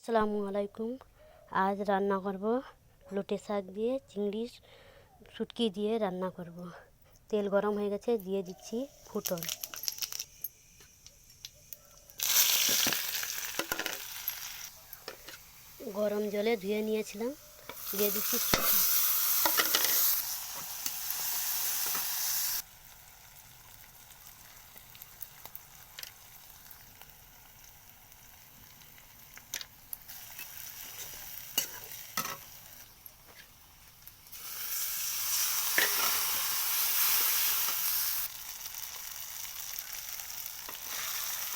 আসসালামু আলাইকুম। আজ রান্না করব লোটে শাক দিয়ে চিংড়ি শুটকি দিয়ে রান্না করব। তেল গরম হয়ে গেছে, দিয়ে দিচ্ছি ফুটন। গরম জলে ধুয়ে নিয়েছিলাম, দিয়ে দিচ্ছি শুটকি।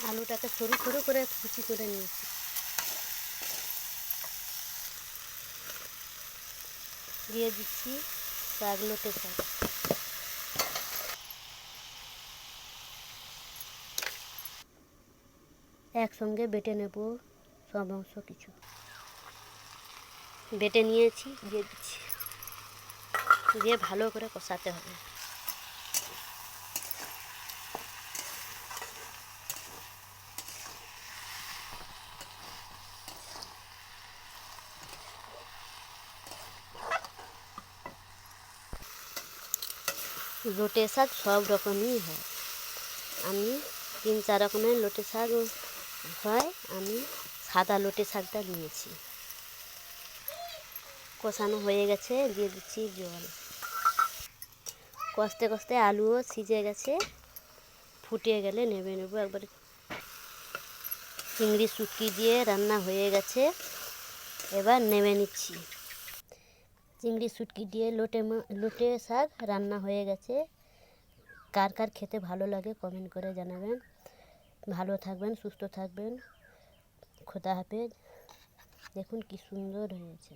আলুটাকে সরু সরু করে কুচি করে নিয়েছি। দিয়ে দিচ্ছি শাক, লোটে শাক। একসঙ্গে বেটে নেব সব অংশ, কিছু বেটে নিয়েছি, দিয়ে দিচ্ছি। দিয়ে ভালো করে কষাতে হবে। লোটে শাক সব রকমই হয়, আমি 3-4 রকমের লোটে শাক হয়, আমি সাদা লোটে শাকটা নিয়েছি। কষানো হয়ে গেছে, দিয়ে দিচ্ছি জল। কষতে কষতে আলুও সিজে গেছে, ফুটিয়ে গেলে নেবে নেব একবারে। চিংড়ি শুটকি দিয়ে রান্না হয়ে গেছে, এবার নেমে নিচ্ছি। চিংড়ি শুটকি দিয়ে লোটে শাক রান্না হয়ে গেছে। কার কার খেতে ভালো লাগে কমেন্ট করে জানাবেন। ভালো থাকবেন, সুস্থ থাকবেন। খোদা হাফেজ। দেখুন কি সুন্দর হয়েছে।